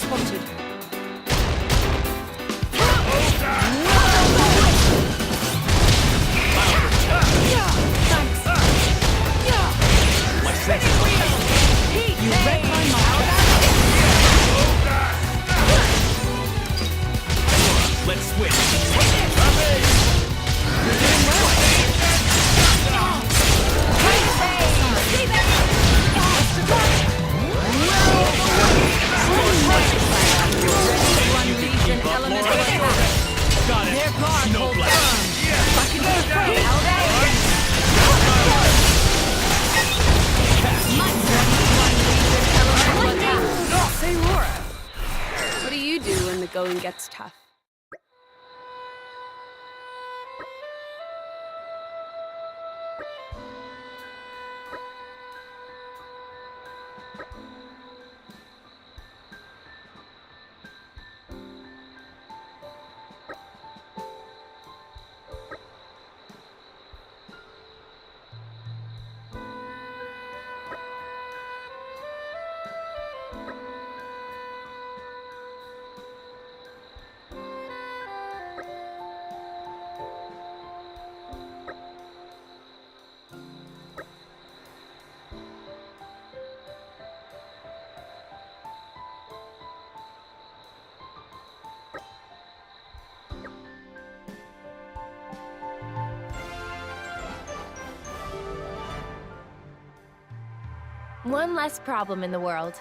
spotted. You read my mind. Let's switch. Got it. Snowblade. Say, Laura, what do you do when the going gets tough? One less problem in the world.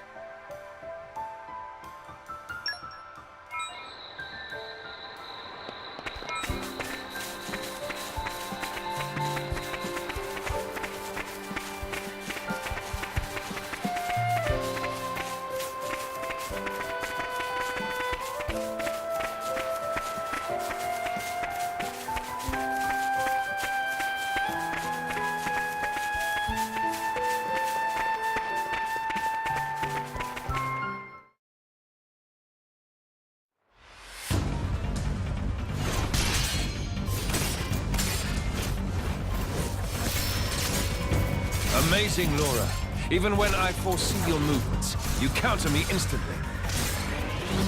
Amazing, Laura. Even when I foresee your movements, you counter me instantly.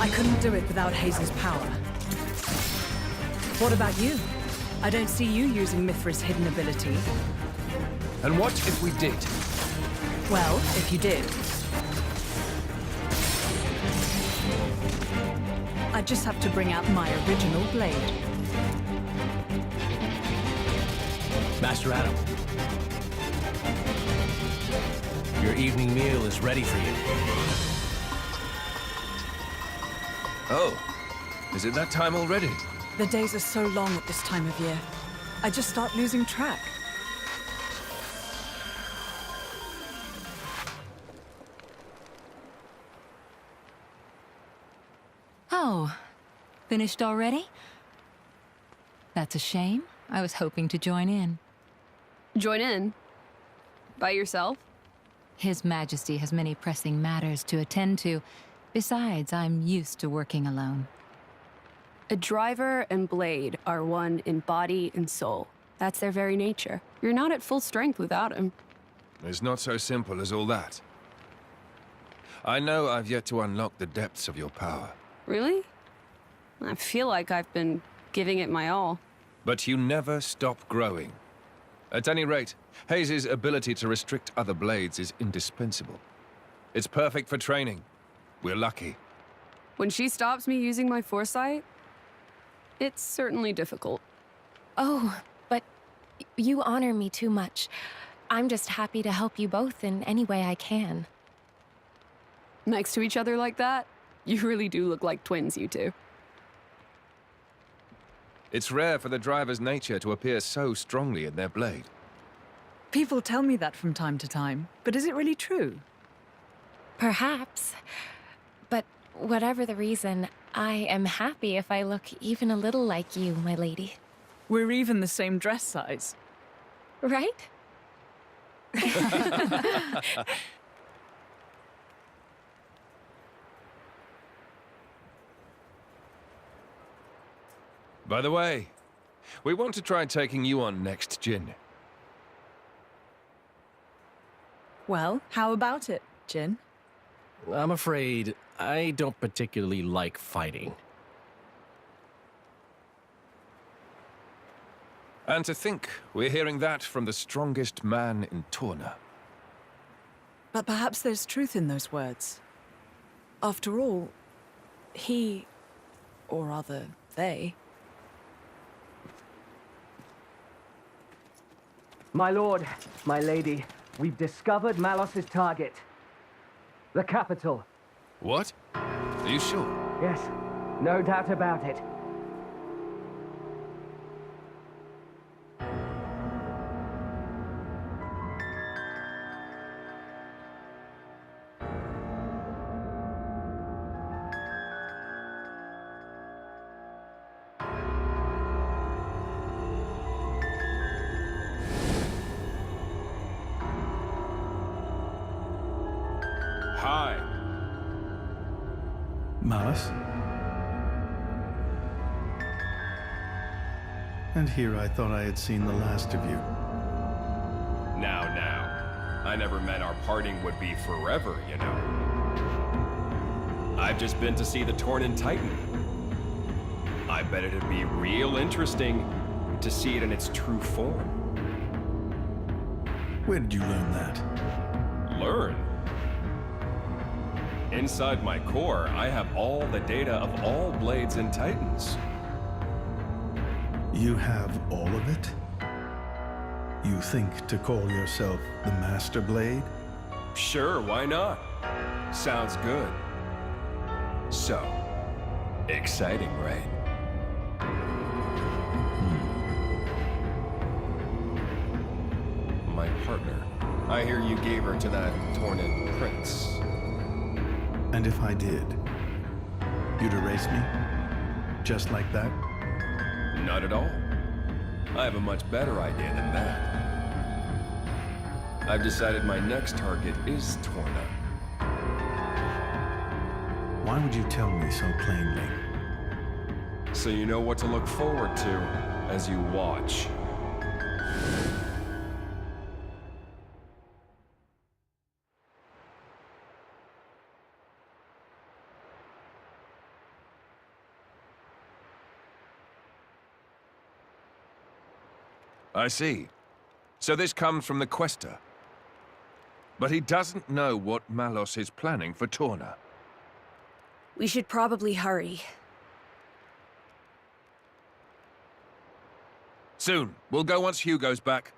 I couldn't do it without Hazel's power. What about you? I don't see you using Mithra's hidden ability. And what if we did? Well, if you did, I just have to bring out my original blade. Master Adam. Your evening meal is ready for you. Oh, is it that time already? The days are so long at this time of year. I just start losing track. Oh, finished already? That's a shame. I was hoping to join in. Join in? By yourself? His Majesty has many pressing matters to attend to. Besides, I'm used to working alone. A driver and blade are one in body and soul. That's their very nature. You're not at full strength without him. It's not so simple as all that. I know I've yet to unlock the depths of your power. Really? I feel like I've been giving it my all. But you never stop growing. At any rate, Hayes' ability to restrict other blades is indispensable. It's perfect for training. We're lucky. When she stops me using my foresight, it's certainly difficult. Oh, but you honor me too much. I'm just happy to help you both in any way I can. Next to each other like that, you really do look like twins, you two. It's rare for the driver's nature to appear so strongly in their blade. People tell me that from time to time, but is it really true? Perhaps. But whatever the reason, I am happy if I look even a little like you, my lady. We're even the same dress size. Right? By the way, we want to try taking you on next, Jin. Well, how about it, Jin? I'm afraid I don't particularly like fighting. And to think we're hearing that from the strongest man in Torna. But perhaps there's truth in those words. After all, he, or rather, they, My lord, my lady, we've discovered Malos's target. The capital. What? Are you sure? Yes, no doubt about it. Hi. Malos? And here I thought I had seen the last of you. Now. I never meant our parting would be forever, you know. I've just been to see the Tornan Titan. I bet it'd be real interesting to see it in its true form. Where did you learn that? Learn? Inside my core, I have all the data of all Blades and Titans. You have all of it? You think to call yourself the Master Blade? Sure, why not? Sounds good. So, exciting, right? My partner. I hear you gave her to that Tornan prince. And if I did, you'd erase me? Just like that? Not at all. I have a much better idea than that. I've decided my next target is Torna. Why would you tell me so plainly? So you know what to look forward to as you watch. I see. So this comes from the Quester. But he doesn't know what Malos is planning for Torna. We should probably hurry. Soon. We'll go once Hugo's back.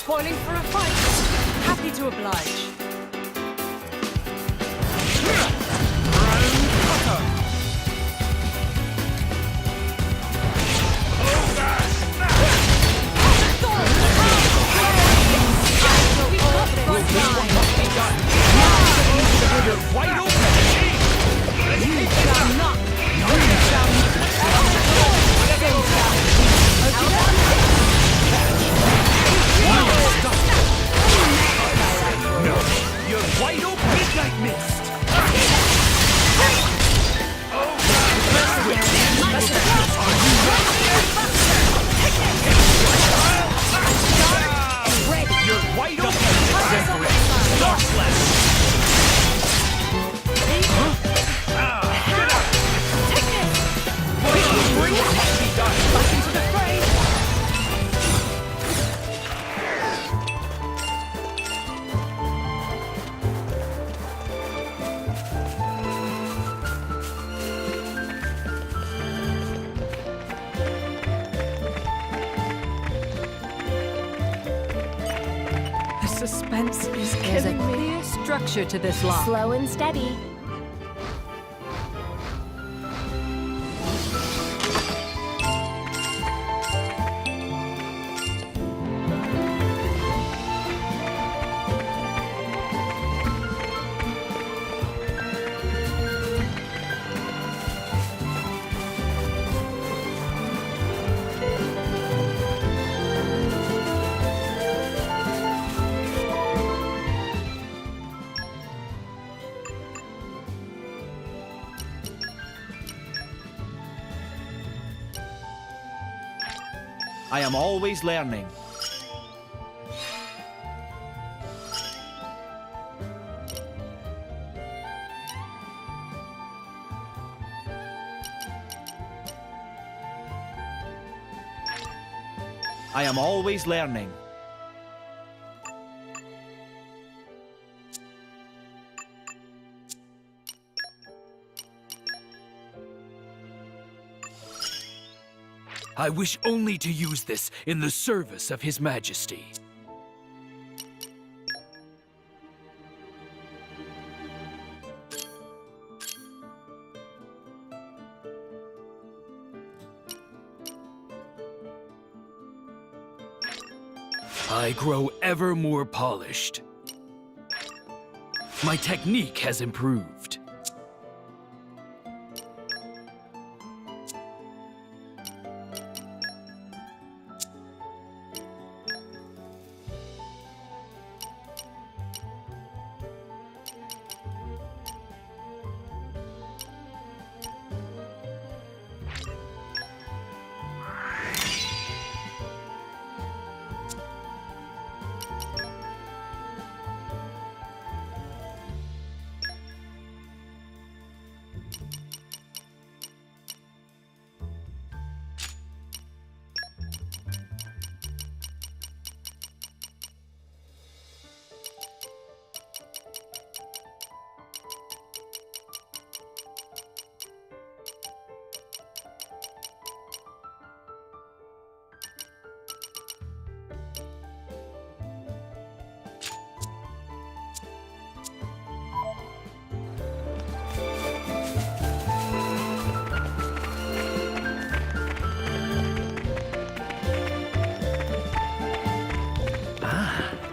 Spoiling for a fight. Happy to oblige. Suspense is There's a killing me. clear structure to this lock. Slow and steady. I am always learning. I am always learning. I wish only to use this in the service of His Majesty. I grow ever more polished. My technique has improved.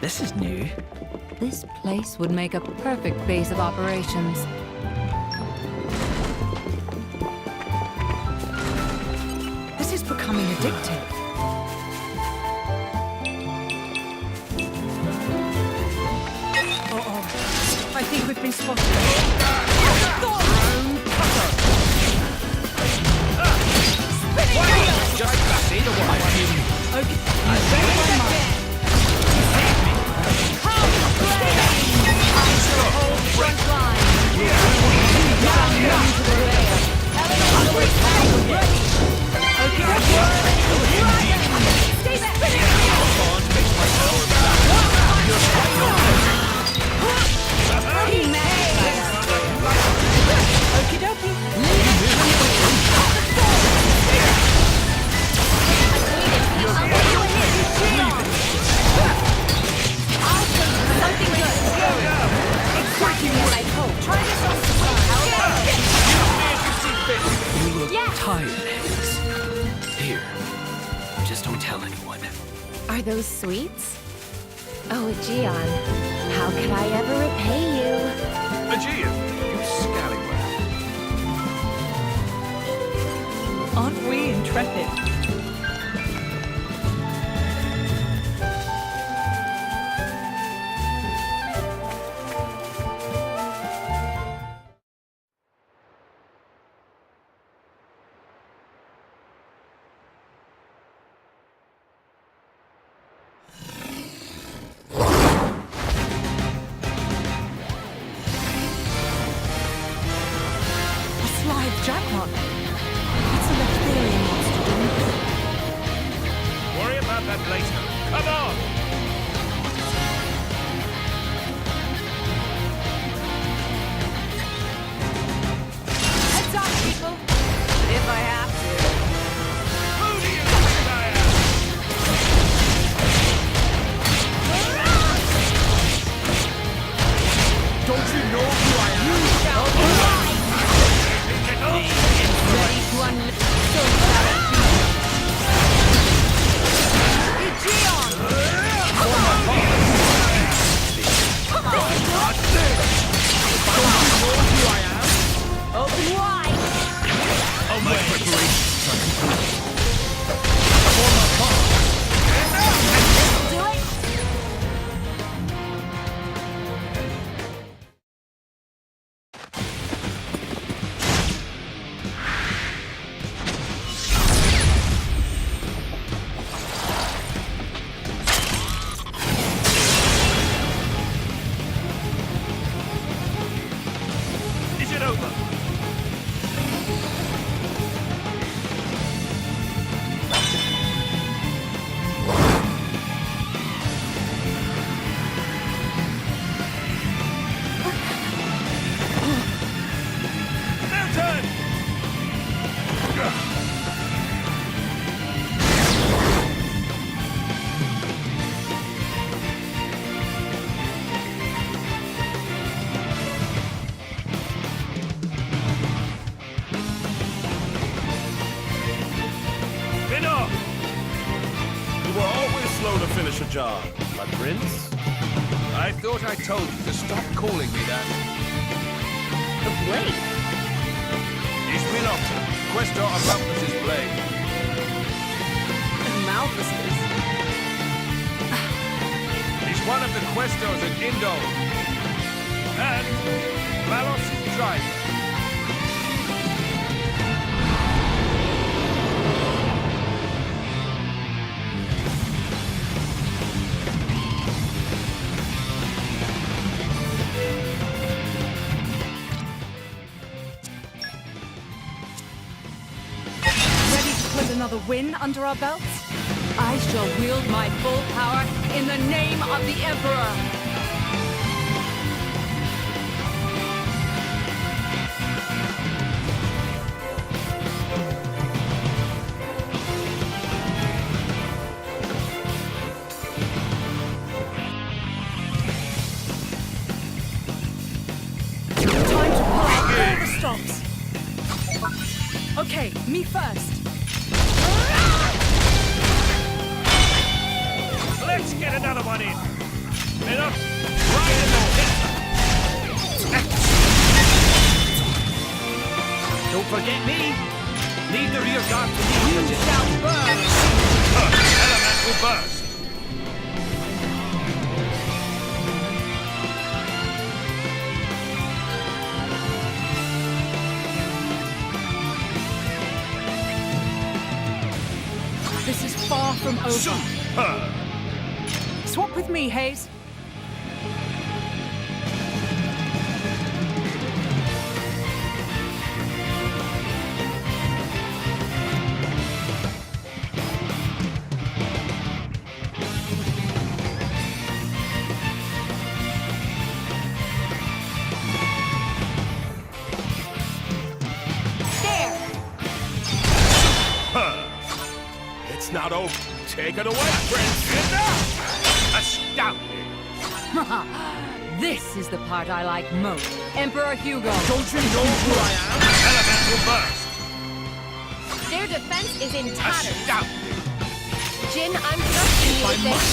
This is new. This place would make a perfect base of operations. addictive. Uh-oh. I think we've been spotted. Just say the word. Okay. Tired, Higgs. Here. Just don't tell anyone. Are those sweets? Oh, Gion, how could I ever repay you? Aegean, you scallywag. Aren't we intrepid? Slithe Jagron. It's an ethereal monster. Worry about that later. Come on! Heads up, people! If I have to. Who do you think I am? Don't you know who I am? Ready to unleash Open wide! Oh, my preparations are complete. Do it! Is it over? Mountain! Winner! You were always slow to finish a job, my prince. I thought I told you to stop calling me that. The blade! He's Minot, Questor of Malthus's blade. Malthus's. He's one of the Questors at Indol. And Malos' driver. Ready to put another win under our belts? I shall wield my full power in the name of the Emperor! Time to pull out all the stops. Okay, me first. Let's get another one in. Minot, right in the hit. Don't forget me. Leave the rear guard to me. You shall burn! Elemental burst! This is far from over. Superb! Swap with me, Hayes. It's not over. Take it away, Prince. Astounding. This is the part I like most. Emperor Hugo. Don't you know who I am? Elemental burst. Their defense is in tatters. Astounding. Jin, I'm trusting you with this.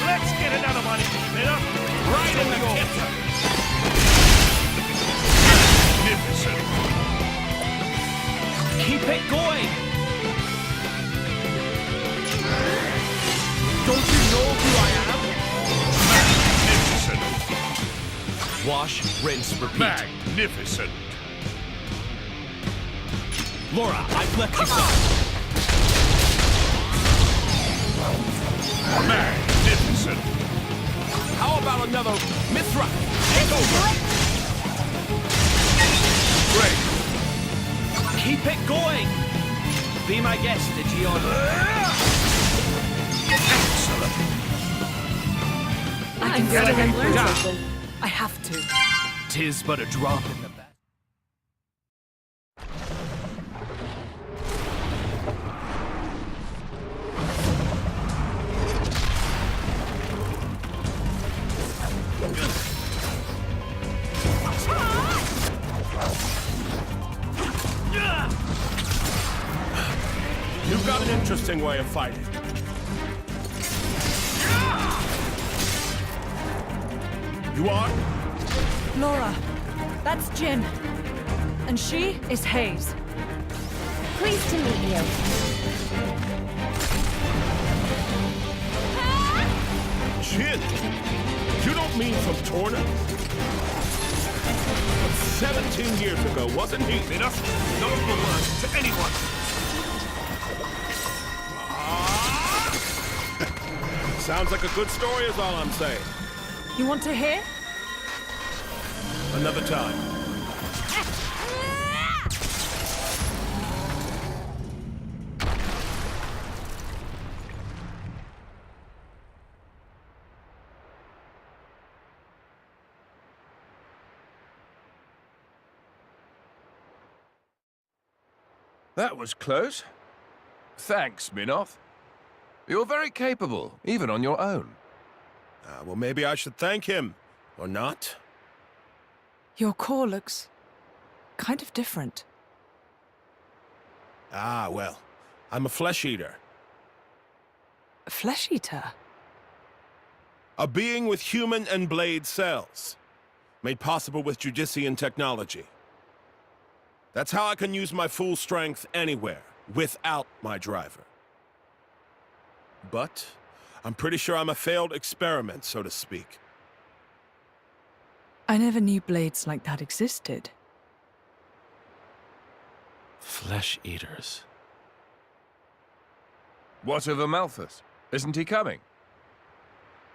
Let's get another one in up. Right in the center. Magnificent. Keep it going! Don't you know who I Magnificent. am? Wash, rinse, repeat. Magnificent. Laura, I've left you Magnificent. How about another Mithra? Take over! Great. Keep it going! Be my guest, Digion. Excellent. I can go and learn something. I have to. Tis but a drop in the bat. You've got an interesting way of fighting. You are? Laura, that's Jin. And she is Hayes. Pleased to meet you. Jin? You don't mean from Torna? 17 years ago, wasn't he? Enough. No words to anyone. Sounds like a good story is all I'm saying. You want to hear? Another time. That was close. Thanks, Minoth. You're very capable, even on your own. Well, maybe I should thank him. Or not? Your core looks kind of different. Ah, well, I'm a flesh eater. A flesh eater? A being with human and blade cells. Made possible with Judician technology. That's how I can use my full strength anywhere, without my driver. But I'm pretty sure I'm a failed experiment, so to speak. I never knew blades like that existed. Flesh eaters. What of Amalthus? Isn't he coming?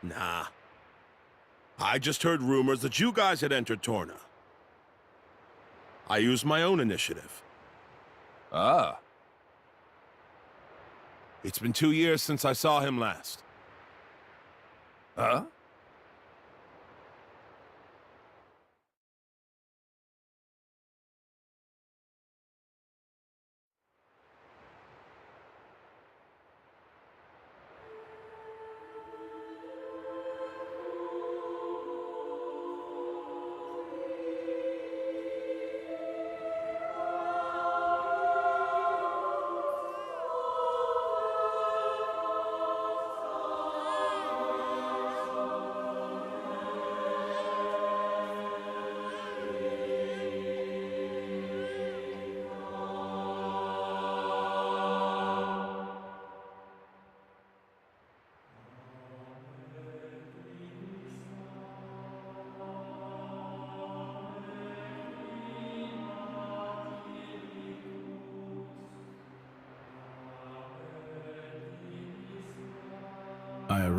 Nah. I just heard rumors that you guys had entered Torna. I used my own initiative. Ah. It's been 2 years since I saw him last. Huh?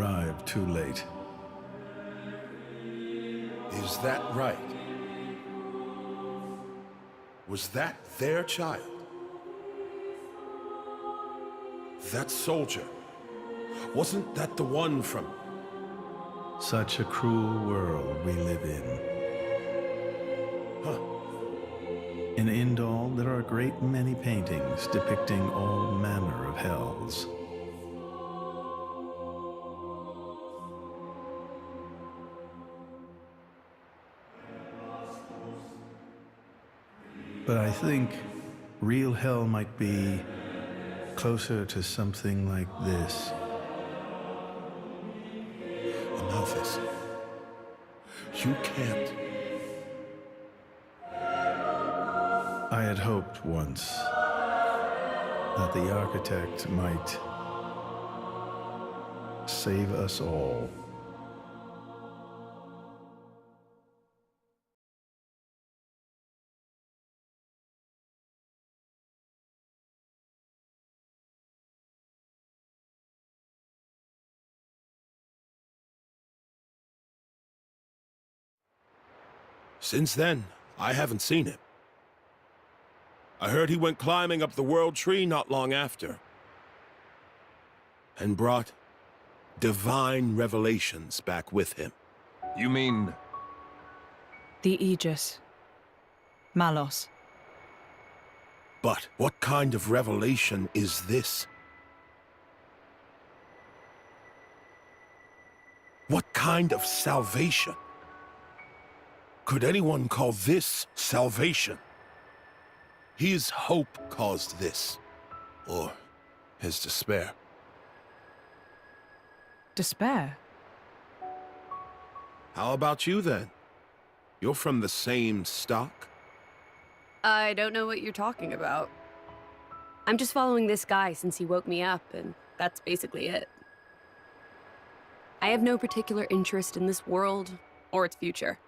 arrived too late. Is that right? Was that their child? That soldier? Wasn't that the one from... Such a cruel world we live in. Huh. In Indal, there are a great many paintings depicting all manner of hells. But I think real hell might be closer to something like this. Amalthus, you can't. I had hoped once that the architect might save us all. Since then, I haven't seen him. I heard he went climbing up the World Tree not long after, and brought divine revelations back with him. You mean... The Aegis. Malos. But what kind of revelation is this? What kind of salvation? Could anyone call this salvation? His hope caused this, or his despair. Despair? How about you, then? You're from the same stock? I don't know what you're talking about. I'm just following this guy since he woke me up, and that's basically it. I have no particular interest in this world or its future.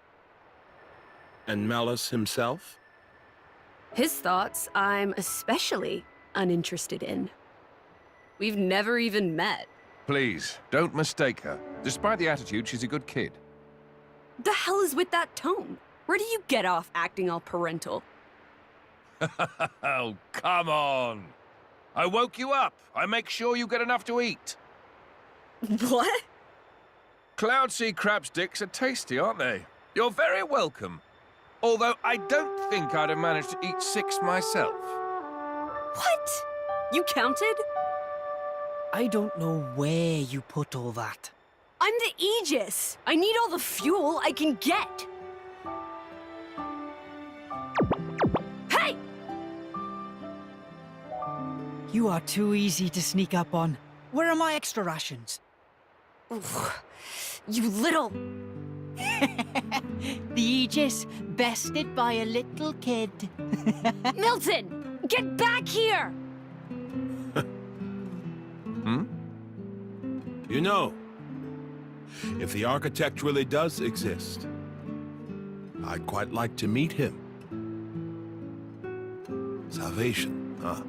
And Malus himself? His thoughts, I'm especially uninterested in. We've never even met. Please, don't mistake her. Despite the attitude, she's a good kid. The hell is with that tone? Where do you get off acting all parental? Oh, come on. I woke you up. I make sure you get enough to eat. What? Cloud sea crab sticks are tasty, aren't they? You're very welcome. Although I don't think I'd have managed to eat 6 myself. What? You counted? I don't know where you put all that. I'm the Aegis. I need all the fuel I can get. Hey! You are too easy to sneak up on. Where are my extra rations? You little... The Aegis, bested by a little kid. Milton! Get back here! Hmm? You know, if the architect really does exist, I'd quite like to meet him. Salvation, huh?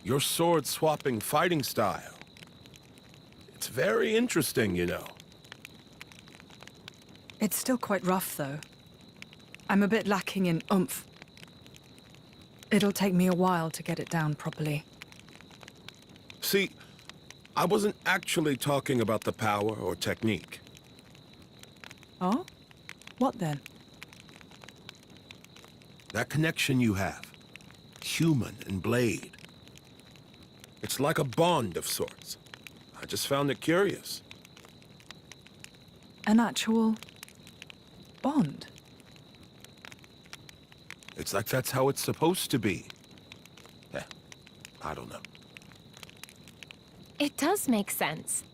Your sword-swapping fighting style. It's very interesting, you know. It's still quite rough, though. I'm a bit lacking in oomph. It'll take me a while to get it down properly. See, I wasn't actually talking about the power or technique. Oh? What then? That connection you have, human and blade. It's like a bond of sorts. I just found it curious. An actual... bond? It's like that's how it's supposed to be. Yeah, I don't know. It does make sense.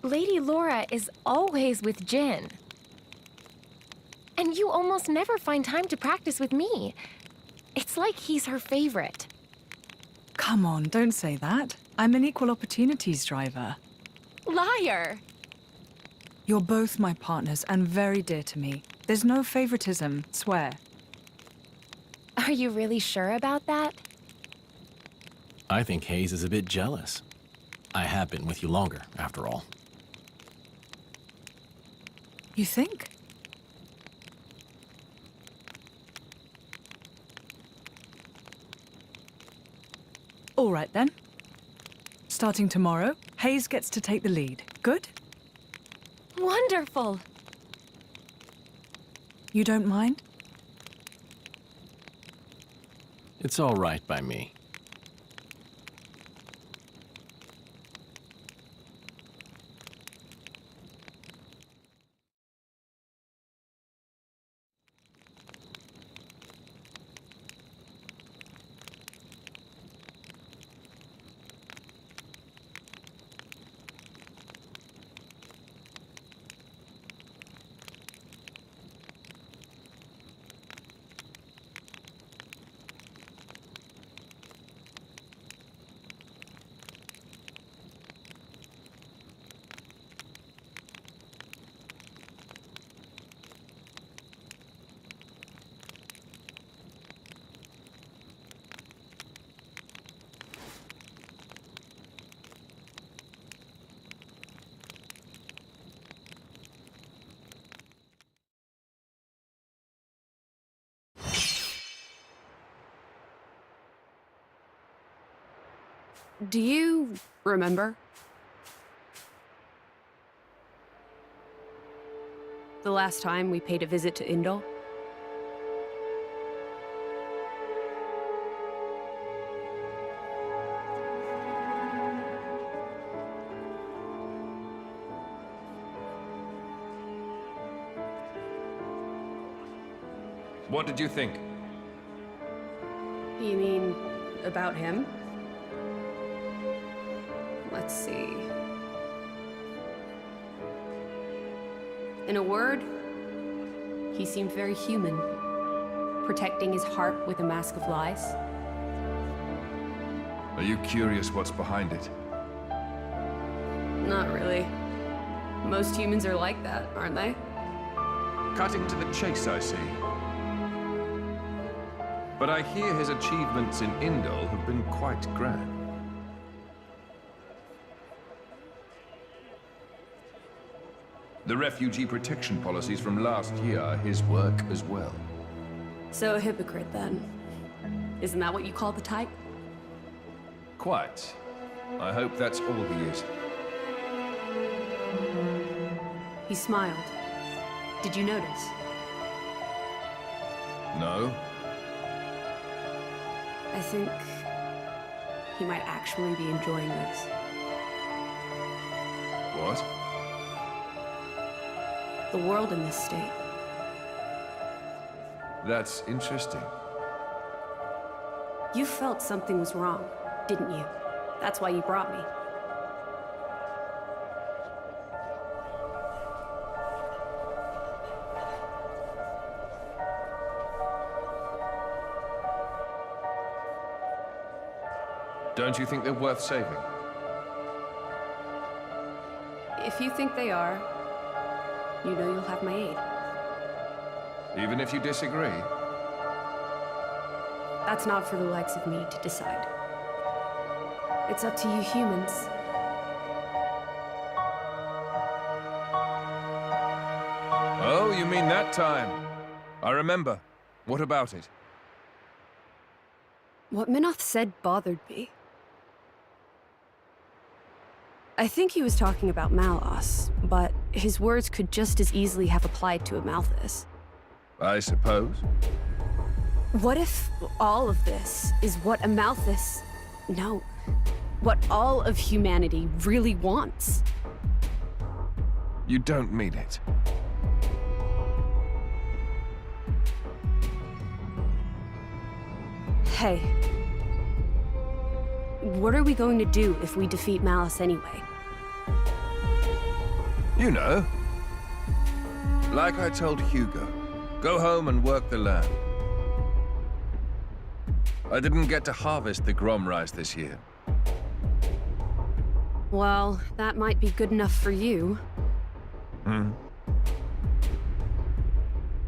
Lady Laura is always with Jin. And you almost never find time to practice with me. It's like he's her favorite. Come on, don't say that. I'm an equal opportunities driver. Liar! You're both my partners and very dear to me. There's no favoritism, swear. Are you really sure about that? I think Hayes is a bit jealous. I have been with you longer, after all. You think? All right then. Starting tomorrow, Hayes gets to take the lead. Good? Wonderful! You don't mind? It's all right by me. Do you remember? The last time we paid a visit to Indol? What did you think? You mean about him? Let's see. In a word, he seemed very human, protecting his heart with a mask of lies. Are you curious what's behind it? Not really. Most humans are like that, aren't they? Cutting to the chase, I see. But I hear his achievements in Indol have been quite grand. The refugee protection policies from last year are his work as well. So a hypocrite, then. Isn't that what you call the type? Quite. I hope that's all he is. He smiled. Did you notice? No? I think he might actually be enjoying this. What? The world in this state. That's interesting. You felt something was wrong, didn't you? That's why you brought me. Don't you think they're worth saving? If you think they are, you know you'll have my aid. Even if you disagree? That's not for the likes of me to decide. It's up to you humans. Oh, you mean that time? I remember. What about it? What Minoth said bothered me. I think he was talking about Malos, but his words could just as easily have applied to Amalthus. I suppose. What if all of this is what Amalthus... No. What all of humanity really wants? You don't mean it. Hey. What are we going to do if we defeat Malice anyway? You know. Like I told Hugo, go home and work the land. I didn't get to harvest the Grom rice this year. Well, that might be good enough for you.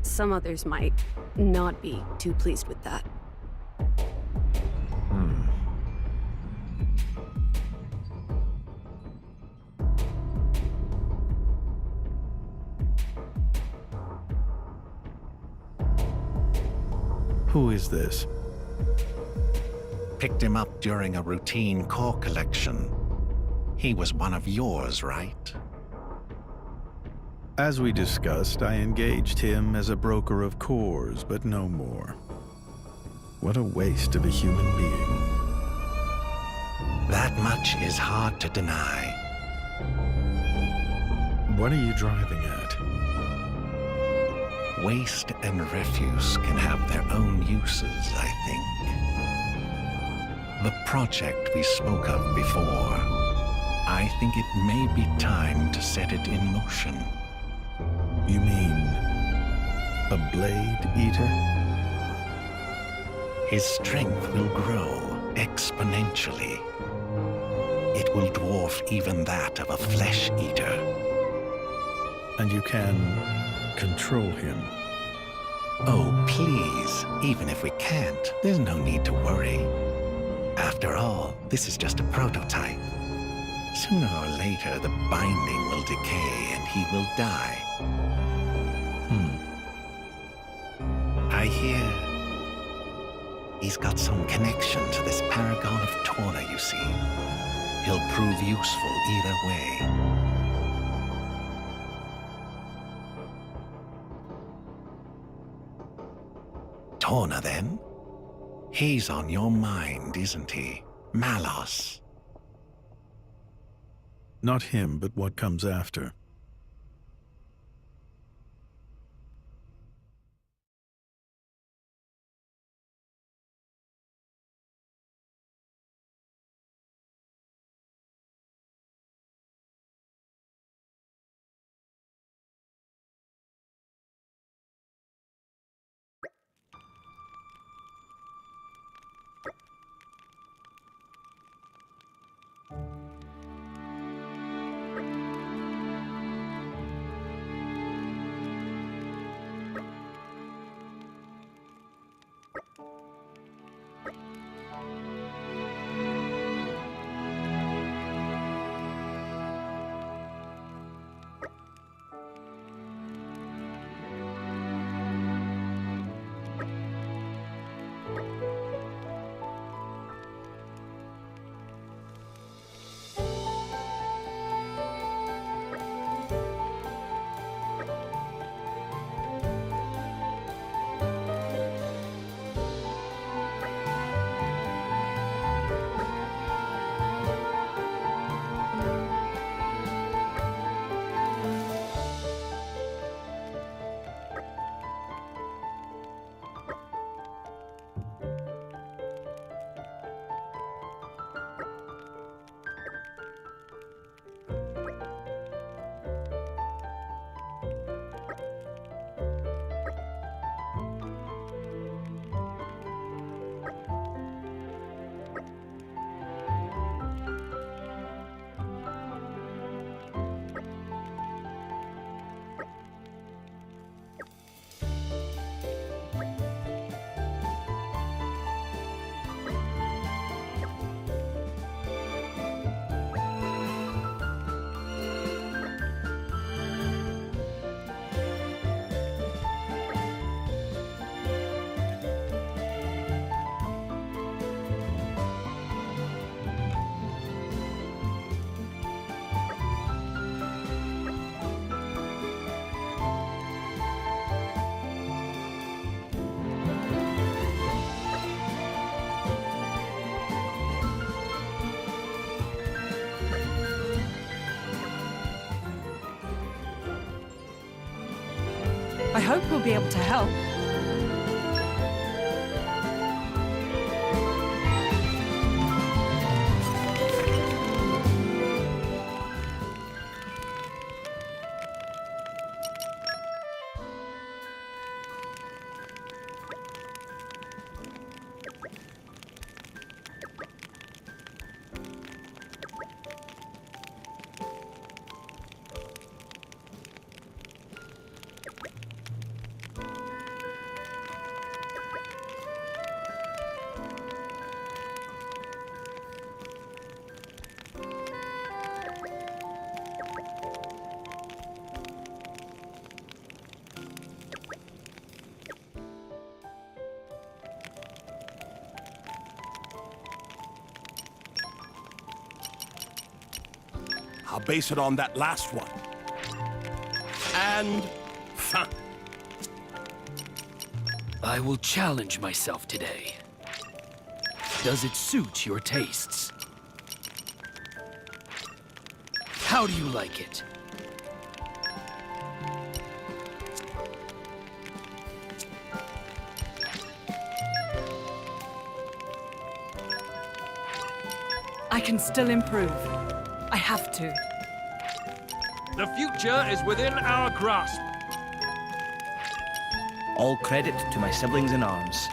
Some others might not be too pleased with that. Who is this? Picked him up during a routine core collection. He was one of yours, right? As we discussed, I engaged him as a broker of cores, but no more. What a waste of a human being. That much is hard to deny. What are you driving at? Waste and refuse can have their own uses, I think. The project we spoke of before, I think it may be time to set it in motion. You mean a blade eater? His strength will grow exponentially. It will dwarf even that of a flesh eater. And you can control him? Oh, please. Even if we can't, there's no need to worry. After all, this is just a prototype. Sooner or later, the binding will decay and he will die. I hear he's got some connection to this paragon of Torna, you see. He'll prove useful either way. Torna, then? He's on your mind, isn't he? Malos. Not him, but what comes after. I hope we'll be able to help. I'll base it on that last one. And fin. I will challenge myself today. Does it suit your tastes? How do you like it? I can still improve. I have to. The future is within our grasp. All credit to my siblings in arms.